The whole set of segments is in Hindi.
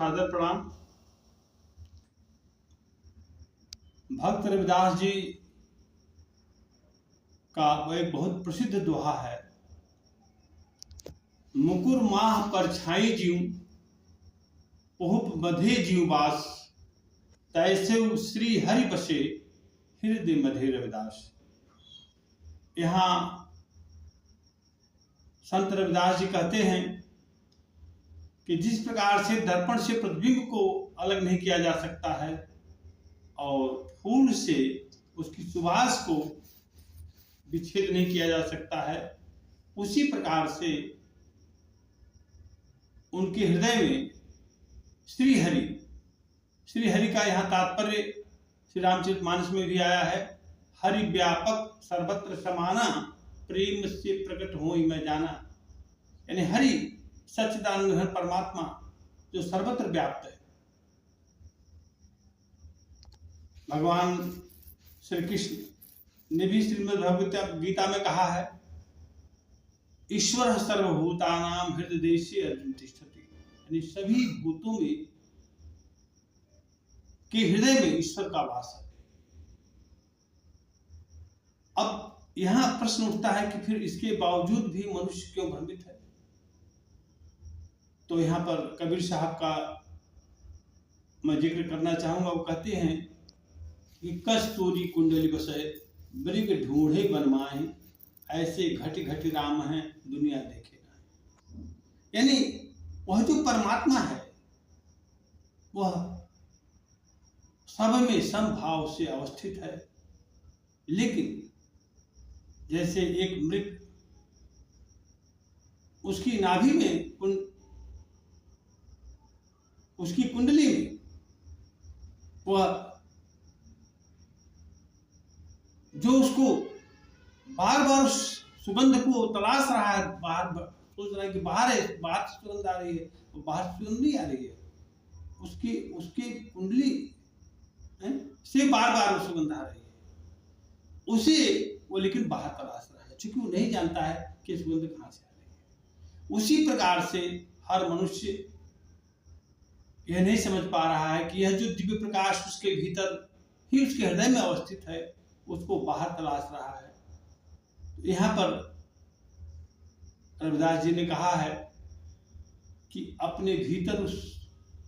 सादर प्रणाम। भक्त रविदास जी का एक बहुत प्रसिद्ध दोहा है, मुकुर माह परछाई जीव पहुप मधे जीव बास, तैसे श्री हरि बसे हृदय मधे रविदास। यहाँ संत रविदास जी कहते हैं कि जिस प्रकार से दर्पण से प्रतिबिंब को अलग नहीं किया जा सकता है और फूल से उसकी सुवास को विच्छेद नहीं किया जा सकता है, उसी प्रकार से उनके हृदय में श्री हरि का यहाँ तात्पर्य श्री रामचरितमानस में भी आया है। हरि व्यापक सर्वत्र समाना, प्रेम से प्रकट हो मैं जाना। यानी हरि सच्चिदानंद घन परमात्मा जो सर्वत्र व्याप्त है। भगवान श्री कृष्ण ने भी श्रीमद् भगवत गीता में कहा है, ईश्वर सर्वभूतानां हृदय देशे अर्जुन तिष्ठति। यानी सभी भूतों में के हृदय में ईश्वर का वास है। अब यहां प्रश्न उठता है कि फिर इसके बावजूद भी मनुष्य क्यों भ्रमित है। तो यहाँ पर कबीर साहब का मैं जिक्र करना चाहूंगा। वो कहते हैं कि कस्तूरी कुंडली बसे मृग ढूंढे बनमाए, ऐसे घट घट राम है दुनिया देखे ना। यानी वह जो परमात्मा है वह सब में समभाव से अवस्थित है, लेकिन जैसे एक मृग उसकी नाभि में उसकी कुंडली में वह जो उसको बार बार उस सुगंध को तलाश रहा है, बाहर सोच रहा है कि बाहर से सुगंध आ रही है, वो बाहर से सुगंध नहीं आ रही है, उसकी कुंडली से बार बार वो सुगंध आ रही है, उसे वो लेकिन बाहर तलाश रहा है, क्योंकि वो नहीं जानता है कि सुगंध कहाँ से आ रही है। उसी प्रकार से हर मनुष्य यह नहीं समझ पा रहा है कि यह जो दिव्य प्रकाश उसके भीतर ही उसके हृदय में अवस्थित है, उसको बाहर तलाश रहा है। तो यहाँ पर रविदास जी ने कहा है कि अपने भीतर उस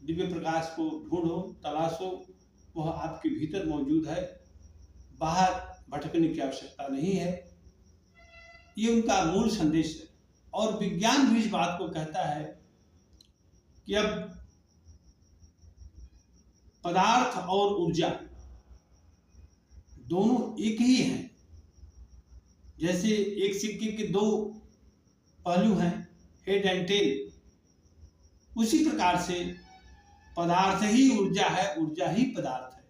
दिव्य प्रकाश को ढूंढो, तलाशो, वह आपके भीतर मौजूद है, बाहर भटकने की आवश्यकता नहीं है। ये उनका मूल संदेश है। और विज्ञान भी इस बात को कहता है कि अब पदार्थ और ऊर्जा दोनों एक ही हैं। जैसे एक सिक्के के दो पहलू हैं, हेड एंड टेल, उसी प्रकार से पदार्थ ही ऊर्जा है, ऊर्जा ही पदार्थ है।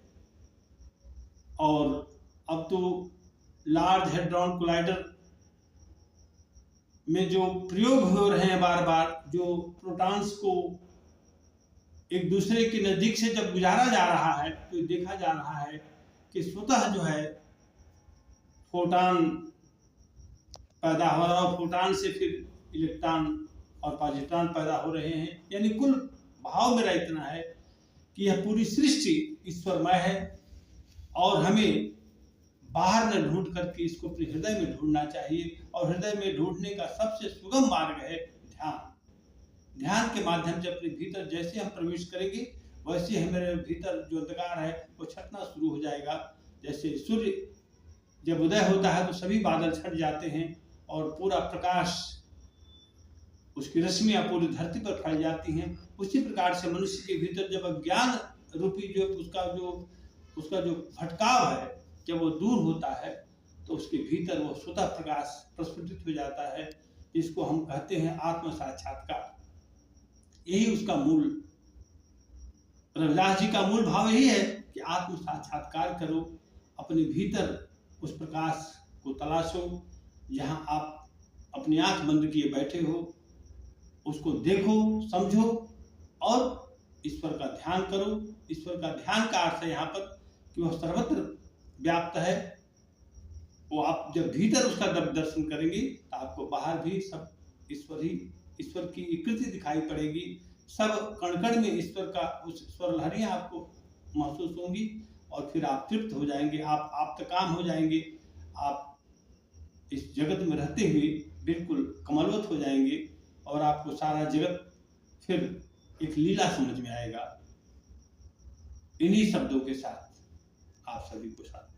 और अब तो लार्ज हेड्रॉन कोलाइडर में जो प्रयोग हो रहे हैं बार बार, जो प्रोटॉन्स को एक दूसरे के नजदीक से जब गुजारा जा रहा है तो देखा जा रहा है कि स्वतः जो है फोटॉन पैदा हो रहा है, फोटॉन से फिर इलेक्ट्रॉन और पॉजिट्रॉन पैदा हो रहे हैं। यानी कुल भाव मेरा इतना है कि यह पूरी सृष्टि ईश्वरमय है और हमें बाहर न ढूंढ करके इसको अपने हृदय में ढूंढना चाहिए। और हृदय में ढूंढने का सबसे सुगम मार्ग है ध्यान। ध्यान के माध्यम से अपने भीतर जैसे हम प्रवेश करेंगे वैसे हमारे भीतर जो अंधकार है वो छटना शुरू हो जाएगा। जैसे सूर्य जब उदय होता है तो सभी बादल छट जाते हैं और पूरा प्रकाश, उसकी रश्मियां पूरी धरती पर फैल जाती हैं। उसी प्रकार से मनुष्य के भीतर जब अज्ञान रूपी जो उसका जो भटकाव है, जब वो दूर होता है तो उसके भीतर वो स्वतः प्रकाश प्रस्फुटित हो जाता है, जिसको हम कहते हैं आत्म साक्षात्कार। यही उसका मूल, रविदास जी का मूल भाव यही है कि आत्म साक्षात्कार करो, अपने भीतर उस प्रकाश को तलाशो। जहां आप अपनी आंख बंद किए बैठे हो उसको देखो, समझो और ईश्वर का ध्यान करो। ईश्वर का ध्यान का अर्थ है यहाँ पर कि वह सर्वत्र व्याप्त है। वो आप जब भीतर उसका दर्शन करेंगे तो आपको बाहर भी सब ईश्वर की कृति दिखाई पड़ेगी। सब कण-कण में ईश्वर का उस स्वर लहरियाँ आपको महसूस होंगी और फिर आप तृप्त हो जाएंगे, आप आप्तकाम हो जाएंगे। आप इस जगत में रहते हुए बिल्कुल कमलवत हो जाएंगे और आपको सारा जगत फिर एक लीला समझ में आएगा। इन्हीं शब्दों के साथ आप सभी को साथ